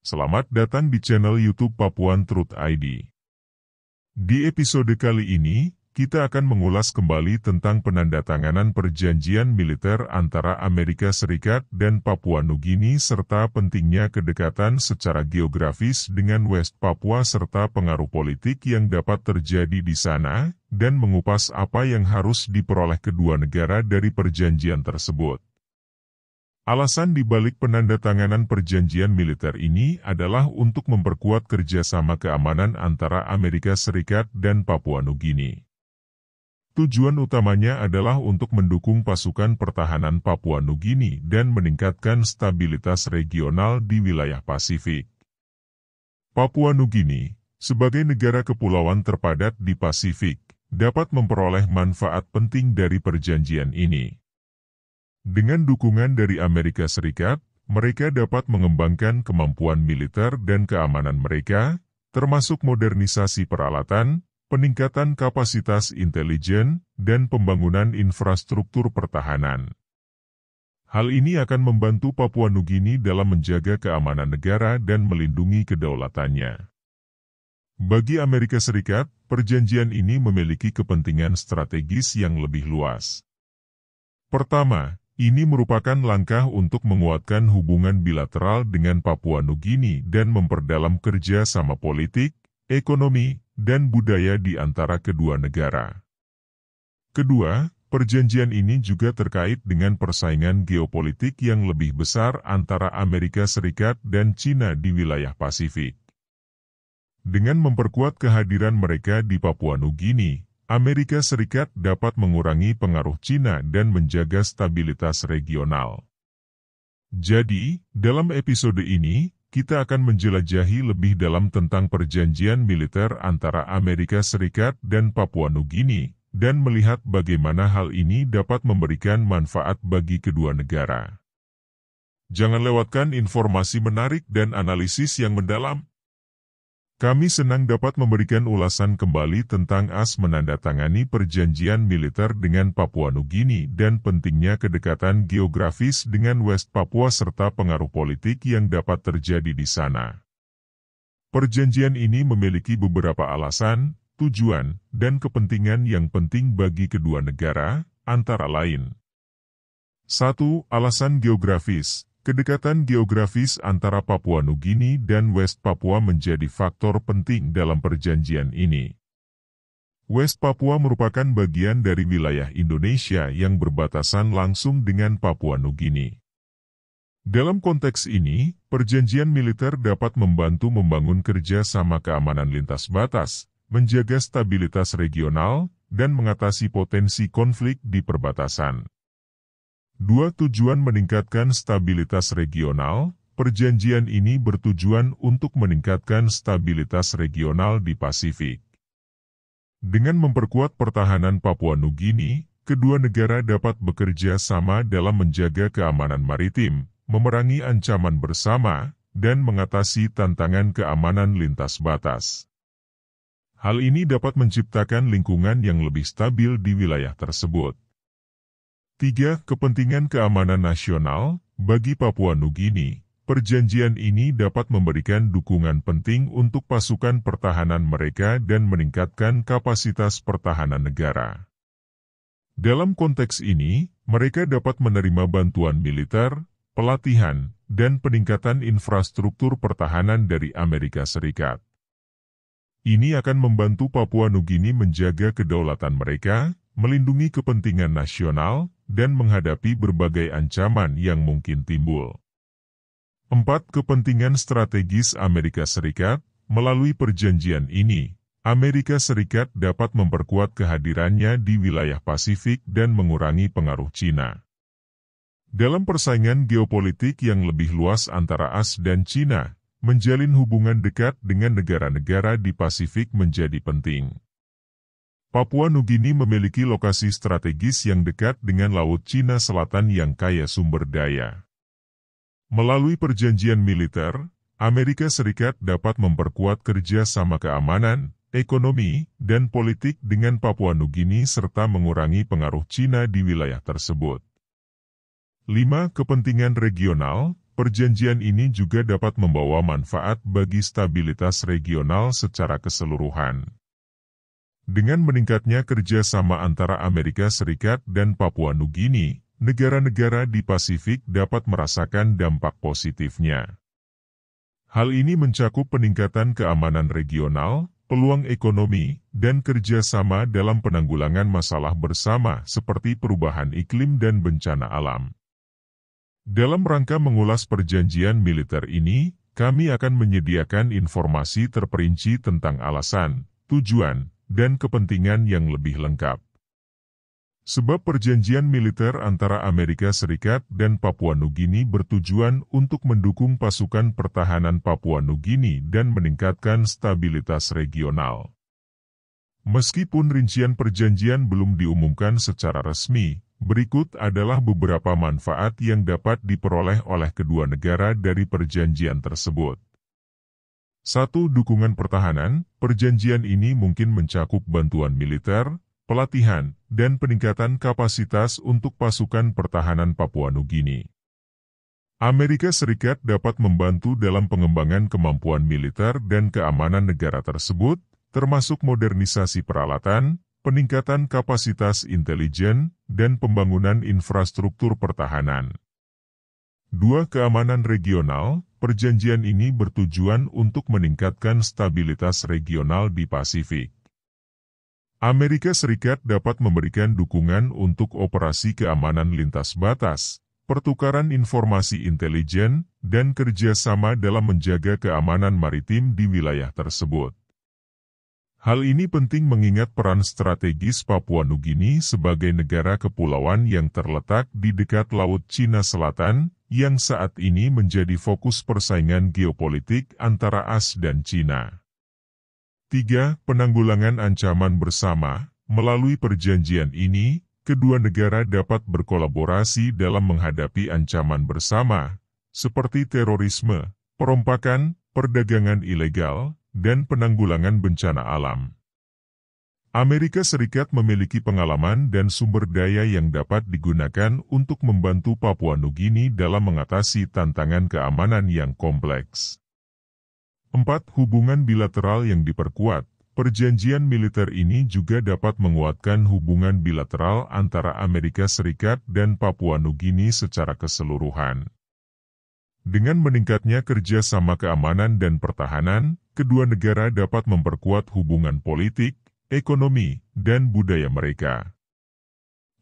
Selamat datang di channel YouTube Papuan Truth ID. Di episode kali ini, kita akan mengulas kembali tentang penandatanganan perjanjian militer antara Amerika Serikat dan Papua Nugini serta pentingnya kedekatan secara geografis dengan West Papua serta pengaruh politik yang dapat terjadi di sana, dan mengupas apa yang harus diperoleh kedua negara dari perjanjian tersebut. Alasan dibalik penandatanganan perjanjian militer ini adalah untuk memperkuat kerjasama keamanan antara Amerika Serikat dan Papua Nugini. Tujuan utamanya adalah untuk mendukung pasukan pertahanan Papua Nugini dan meningkatkan stabilitas regional di wilayah Pasifik. Papua Nugini, sebagai negara kepulauan terpadat di Pasifik, dapat memperoleh manfaat penting dari perjanjian ini. Dengan dukungan dari Amerika Serikat, mereka dapat mengembangkan kemampuan militer dan keamanan mereka, termasuk modernisasi peralatan, peningkatan kapasitas intelijen, dan pembangunan infrastruktur pertahanan. Hal ini akan membantu Papua Nugini dalam menjaga keamanan negara dan melindungi kedaulatannya. Bagi Amerika Serikat, perjanjian ini memiliki kepentingan strategis yang lebih luas. Pertama, ini merupakan langkah untuk menguatkan hubungan bilateral dengan Papua Nugini dan memperdalam kerjasama politik, ekonomi, dan budaya di antara kedua negara. Kedua, perjanjian ini juga terkait dengan persaingan geopolitik yang lebih besar antara Amerika Serikat dan China di wilayah Pasifik. Dengan memperkuat kehadiran mereka di Papua Nugini, Amerika Serikat dapat mengurangi pengaruh China dan menjaga stabilitas regional. Jadi, dalam episode ini, kita akan menjelajahi lebih dalam tentang perjanjian militer antara Amerika Serikat dan Papua Nugini, dan melihat bagaimana hal ini dapat memberikan manfaat bagi kedua negara. Jangan lewatkan informasi menarik dan analisis yang mendalam. Kami senang dapat memberikan ulasan kembali tentang menandatangani perjanjian militer dengan Papua Nugini dan pentingnya kedekatan geografis dengan West Papua serta pengaruh politik yang dapat terjadi di sana. Perjanjian ini memiliki beberapa alasan, tujuan, dan kepentingan yang penting bagi kedua negara, antara lain. 1. Alasan geografis. Kedekatan geografis antara Papua Nugini dan West Papua menjadi faktor penting dalam perjanjian ini. West Papua merupakan bagian dari wilayah Indonesia yang berbatasan langsung dengan Papua Nugini. Dalam konteks ini, perjanjian militer dapat membantu membangun kerjasama keamanan lintas batas, menjaga stabilitas regional, dan mengatasi potensi konflik di perbatasan. 2. Tujuan meningkatkan stabilitas regional. Perjanjian ini bertujuan untuk meningkatkan stabilitas regional di Pasifik. Dengan memperkuat pertahanan Papua Nugini, kedua negara dapat bekerja sama dalam menjaga keamanan maritim, memerangi ancaman bersama, dan mengatasi tantangan keamanan lintas batas. Hal ini dapat menciptakan lingkungan yang lebih stabil di wilayah tersebut. 3. Kepentingan keamanan nasional. Bagi Papua Nugini, perjanjian ini dapat memberikan dukungan penting untuk pasukan pertahanan mereka dan meningkatkan kapasitas pertahanan negara. Dalam konteks ini, mereka dapat menerima bantuan militer, pelatihan, dan peningkatan infrastruktur pertahanan dari Amerika Serikat. Ini akan membantu Papua Nugini menjaga kedaulatan mereka, melindungi kepentingan nasional, dan menghadapi berbagai ancaman yang mungkin timbul. 4. Kepentingan strategis Amerika Serikat. Melalui perjanjian ini, Amerika Serikat dapat memperkuat kehadirannya di wilayah Pasifik dan mengurangi pengaruh China. Dalam persaingan geopolitik yang lebih luas antara AS dan China, menjalin hubungan dekat dengan negara-negara di Pasifik menjadi penting. Papua Nugini memiliki lokasi strategis yang dekat dengan Laut Cina Selatan yang kaya sumber daya. Melalui perjanjian militer, Amerika Serikat dapat memperkuat kerjasama keamanan, ekonomi, dan politik dengan Papua Nugini serta mengurangi pengaruh Cina di wilayah tersebut. 5. Kepentingan regional. perjanjian ini juga dapat membawa manfaat bagi stabilitas regional secara keseluruhan. Dengan meningkatnya kerjasama antara Amerika Serikat dan Papua Nugini, negara-negara di Pasifik dapat merasakan dampak positifnya. Hal ini mencakup peningkatan keamanan regional, peluang ekonomi, dan kerjasama dalam penanggulangan masalah bersama seperti perubahan iklim dan bencana alam. Dalam rangka mengulas perjanjian militer ini, kami akan menyediakan informasi terperinci tentang alasan, tujuan, dan kepentingan yang lebih lengkap. Sebab perjanjian militer antara Amerika Serikat dan Papua Nugini bertujuan untuk mendukung pasukan pertahanan Papua Nugini dan meningkatkan stabilitas regional. Meskipun rincian perjanjian belum diumumkan secara resmi, berikut adalah beberapa manfaat yang dapat diperoleh oleh kedua negara dari perjanjian tersebut. 1. Dukungan pertahanan. Perjanjian ini mungkin mencakup bantuan militer, pelatihan, dan peningkatan kapasitas untuk pasukan pertahanan Papua Nugini. Amerika Serikat dapat membantu dalam pengembangan kemampuan militer dan keamanan negara tersebut, termasuk modernisasi peralatan, peningkatan kapasitas intelijen, dan pembangunan infrastruktur pertahanan. 2. Keamanan regional. Perjanjian ini bertujuan untuk meningkatkan stabilitas regional di Pasifik. Amerika Serikat dapat memberikan dukungan untuk operasi keamanan lintas batas, pertukaran informasi intelijen, dan kerjasama dalam menjaga keamanan maritim di wilayah tersebut. Hal ini penting mengingat peran strategis Papua Nugini sebagai negara kepulauan yang terletak di dekat Laut Cina Selatan, yang saat ini menjadi fokus persaingan geopolitik antara AS dan Cina. 3. Penanggulangan ancaman bersama. Melalui perjanjian ini, kedua negara dapat berkolaborasi dalam menghadapi ancaman bersama, seperti terorisme, perompakan, perdagangan ilegal, dan penanggulangan bencana alam. Amerika Serikat memiliki pengalaman dan sumber daya yang dapat digunakan untuk membantu Papua Nugini dalam mengatasi tantangan keamanan yang kompleks. 4. Hubungan bilateral yang diperkuat. Perjanjian militer ini juga dapat menguatkan hubungan bilateral antara Amerika Serikat dan Papua Nugini secara keseluruhan. Dengan meningkatnya kerjasama keamanan dan pertahanan, kedua negara dapat memperkuat hubungan politik, ekonomi, dan budaya mereka.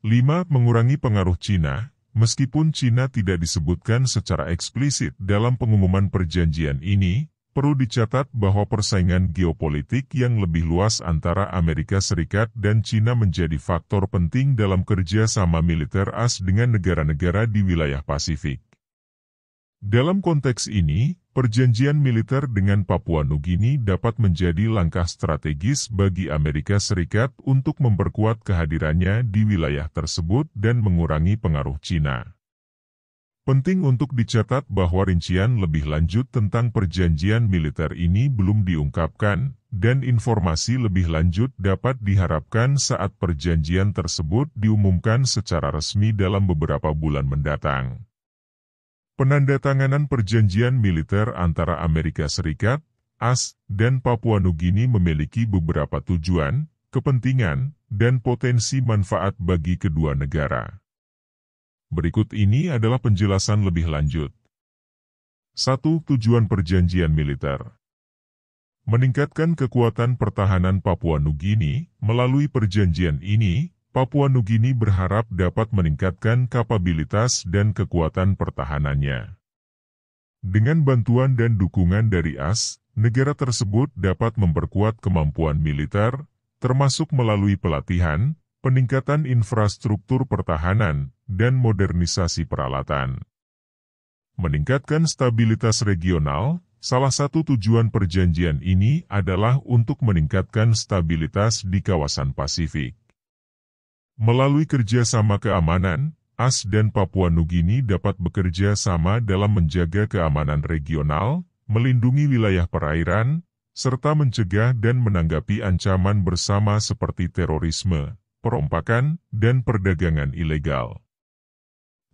5. Mengurangi pengaruh Cina. Meskipun Cina tidak disebutkan secara eksplisit dalam pengumuman perjanjian ini, perlu dicatat bahwa persaingan geopolitik yang lebih luas antara Amerika Serikat dan Cina menjadi faktor penting dalam kerjasama militer AS dengan negara-negara di wilayah Pasifik. Dalam konteks ini, perjanjian militer dengan Papua Nugini dapat menjadi langkah strategis bagi Amerika Serikat untuk memperkuat kehadirannya di wilayah tersebut dan mengurangi pengaruh Cina. Penting untuk dicatat bahwa rincian lebih lanjut tentang perjanjian militer ini belum diungkapkan, dan informasi lebih lanjut dapat diharapkan saat perjanjian tersebut diumumkan secara resmi dalam beberapa bulan mendatang. Penandatanganan perjanjian militer antara Amerika Serikat, AS, dan Papua Nugini memiliki beberapa tujuan, kepentingan, dan potensi manfaat bagi kedua negara. Berikut ini adalah penjelasan lebih lanjut. 1. Tujuan perjanjian militer. Meningkatkan kekuatan pertahanan Papua Nugini. Melalui perjanjian ini, Papua Nugini berharap dapat meningkatkan kapabilitas dan kekuatan pertahanannya. Dengan bantuan dan dukungan dari AS, negara tersebut dapat memperkuat kemampuan militer, termasuk melalui pelatihan, peningkatan infrastruktur pertahanan, dan modernisasi peralatan. Meningkatkan stabilitas regional. Salah satu tujuan perjanjian ini adalah untuk meningkatkan stabilitas di kawasan Pasifik. Melalui kerjasama keamanan, AS dan Papua Nugini dapat bekerja sama dalam menjaga keamanan regional, melindungi wilayah perairan, serta mencegah dan menanggapi ancaman bersama seperti terorisme, perompakan, dan perdagangan ilegal.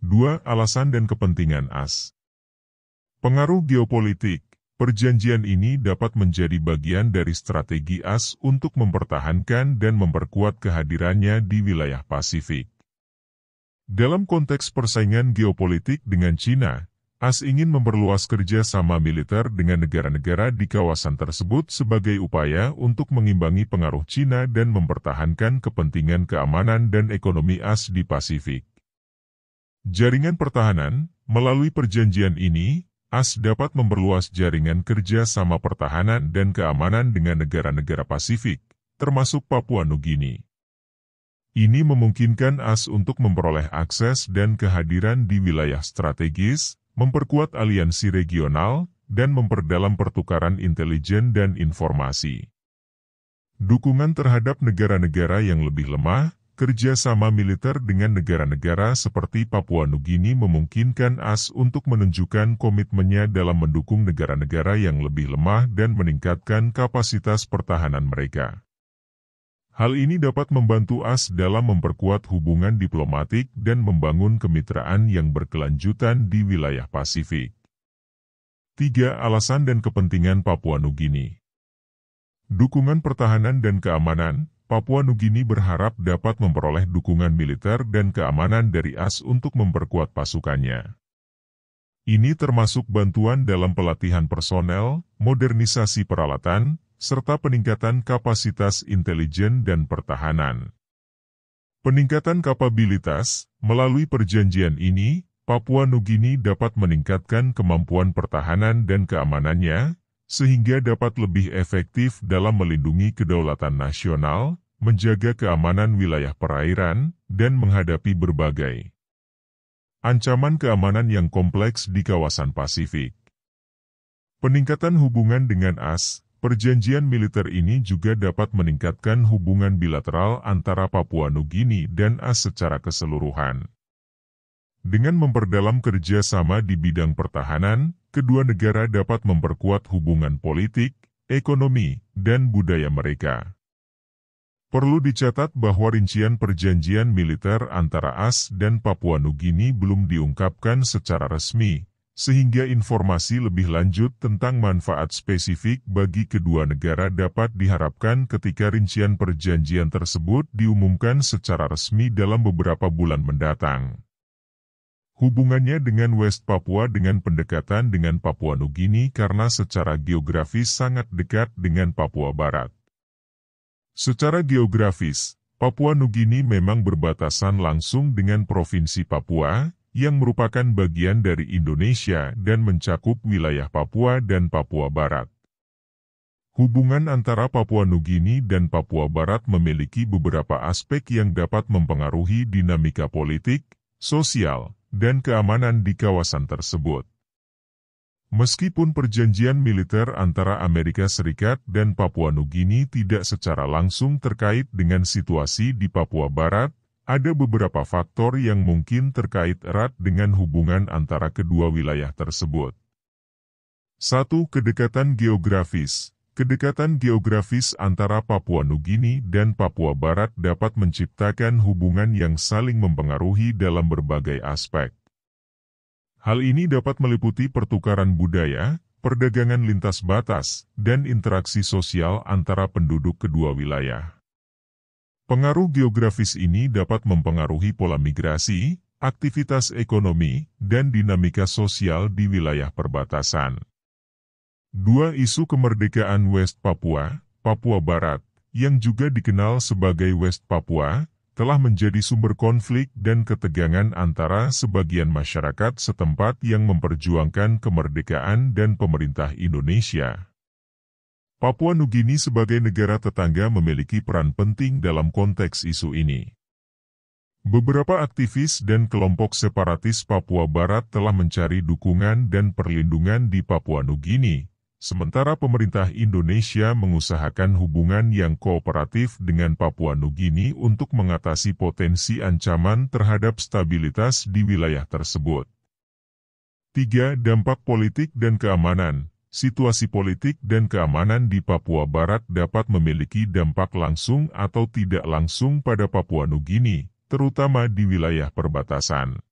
2. Alasan dan kepentingan AS. Pengaruh geopolitik. Perjanjian ini dapat menjadi bagian dari strategi AS untuk mempertahankan dan memperkuat kehadirannya di wilayah Pasifik. Dalam konteks persaingan geopolitik dengan China, AS ingin memperluas kerjasama militer dengan negara-negara di kawasan tersebut sebagai upaya untuk mengimbangi pengaruh China dan mempertahankan kepentingan keamanan dan ekonomi AS di Pasifik. Jaringan pertahanan. Melalui perjanjian ini, AS dapat memperluas jaringan kerja sama pertahanan dan keamanan dengan negara-negara Pasifik, termasuk Papua Nugini. Ini memungkinkan AS untuk memperoleh akses dan kehadiran di wilayah strategis, memperkuat aliansi regional, dan memperdalam pertukaran intelijen dan informasi. Dukungan terhadap negara-negara yang lebih lemah. Kerjasama militer dengan negara-negara seperti Papua Nugini memungkinkan AS untuk menunjukkan komitmennya dalam mendukung negara-negara yang lebih lemah dan meningkatkan kapasitas pertahanan mereka. Hal ini dapat membantu AS dalam memperkuat hubungan diplomatik dan membangun kemitraan yang berkelanjutan di wilayah Pasifik. 3. Alasan dan kepentingan Papua Nugini. Dukungan pertahanan dan keamanan. Papua Nugini berharap dapat memperoleh dukungan militer dan keamanan dari AS untuk memperkuat pasukannya. Ini termasuk bantuan dalam pelatihan personel, modernisasi peralatan, serta peningkatan kapasitas intelijen dan pertahanan. Peningkatan kapabilitas. Melalui perjanjian ini, Papua Nugini dapat meningkatkan kemampuan pertahanan dan keamanannya, sehingga dapat lebih efektif dalam melindungi kedaulatan nasional, menjaga keamanan wilayah perairan, dan menghadapi berbagai ancaman keamanan yang kompleks di kawasan Pasifik. Peningkatan hubungan dengan AS. Perjanjian militer ini juga dapat meningkatkan hubungan bilateral antara Papua Nugini dan AS secara keseluruhan. Dengan memperdalam kerjasama di bidang pertahanan, kedua negara dapat memperkuat hubungan politik, ekonomi, dan budaya mereka. Perlu dicatat bahwa rincian perjanjian militer antara AS dan Papua Nugini belum diungkapkan secara resmi, sehingga informasi lebih lanjut tentang manfaat spesifik bagi kedua negara dapat diharapkan ketika rincian perjanjian tersebut diumumkan secara resmi dalam beberapa bulan mendatang. Hubungannya dengan West Papua dengan pendekatan dengan Papua Nugini karena secara geografis sangat dekat dengan Papua Barat. Secara geografis, Papua Nugini memang berbatasan langsung dengan Provinsi Papua, yang merupakan bagian dari Indonesia dan mencakup wilayah Papua dan Papua Barat. Hubungan antara Papua Nugini dan Papua Barat memiliki beberapa aspek yang dapat mempengaruhi dinamika politik, sosial, dan keamanan di kawasan tersebut. Meskipun perjanjian militer antara Amerika Serikat dan Papua Nugini tidak secara langsung terkait dengan situasi di Papua Barat, ada beberapa faktor yang mungkin terkait erat dengan hubungan antara kedua wilayah tersebut. 1. Kedekatan geografis. Kedekatan geografis antara Papua Nugini dan Papua Barat dapat menciptakan hubungan yang saling mempengaruhi dalam berbagai aspek. Hal ini dapat meliputi pertukaran budaya, perdagangan lintas batas, dan interaksi sosial antara penduduk kedua wilayah. Pengaruh geografis ini dapat mempengaruhi pola migrasi, aktivitas ekonomi, dan dinamika sosial di wilayah perbatasan. 2. Isu kemerdekaan West Papua, Papua Barat, yang juga dikenal sebagai West Papua, telah menjadi sumber konflik dan ketegangan antara sebagian masyarakat setempat yang memperjuangkan kemerdekaan dan pemerintah Indonesia. Papua Nugini sebagai negara tetangga memiliki peran penting dalam konteks isu ini. Beberapa aktivis dan kelompok separatis Papua Barat telah mencari dukungan dan perlindungan di Papua Nugini, sementara pemerintah Indonesia mengusahakan hubungan yang kooperatif dengan Papua Nugini untuk mengatasi potensi ancaman terhadap stabilitas di wilayah tersebut. 3. Dampak politik dan keamanan. Situasi politik dan keamanan di Papua Barat dapat memiliki dampak langsung atau tidak langsung pada Papua Nugini, terutama di wilayah perbatasan.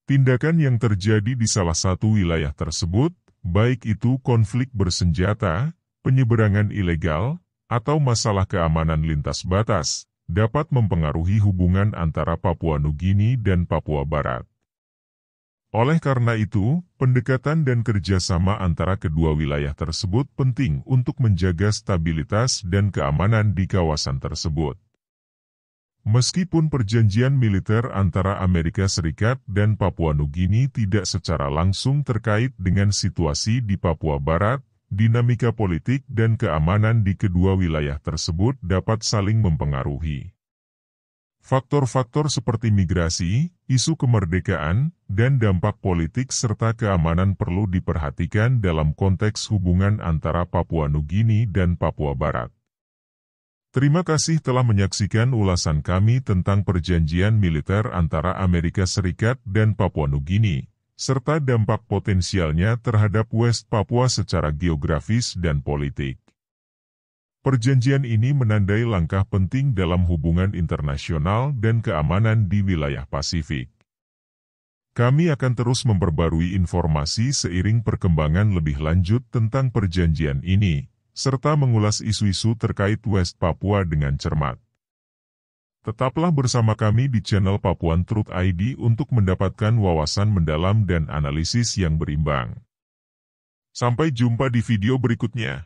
Tindakan yang terjadi di salah satu wilayah tersebut, baik itu konflik bersenjata, penyeberangan ilegal, atau masalah keamanan lintas batas, dapat mempengaruhi hubungan antara Papua Nugini dan Papua Barat. Oleh karena itu, pendekatan dan kerjasama antara kedua wilayah tersebut penting untuk menjaga stabilitas dan keamanan di kawasan tersebut. Meskipun perjanjian militer antara Amerika Serikat dan Papua Nugini tidak secara langsung terkait dengan situasi di Papua Barat, dinamika politik dan keamanan di kedua wilayah tersebut dapat saling mempengaruhi. Faktor-faktor seperti migrasi, isu kemerdekaan, dan dampak politik serta keamanan perlu diperhatikan dalam konteks hubungan antara Papua Nugini dan Papua Barat. Terima kasih telah menyaksikan ulasan kami tentang perjanjian militer antara Amerika Serikat dan Papua Nugini, serta dampak potensialnya terhadap West Papua secara geografis dan politik. Perjanjian ini menandai langkah penting dalam hubungan internasional dan keamanan di wilayah Pasifik. Kami akan terus memperbarui informasi seiring perkembangan lebih lanjut tentang perjanjian ini, serta mengulas isu-isu terkait West Papua dengan cermat. Tetaplah bersama kami di channel Papuan Truth ID untuk mendapatkan wawasan mendalam dan analisis yang berimbang. Sampai jumpa di video berikutnya.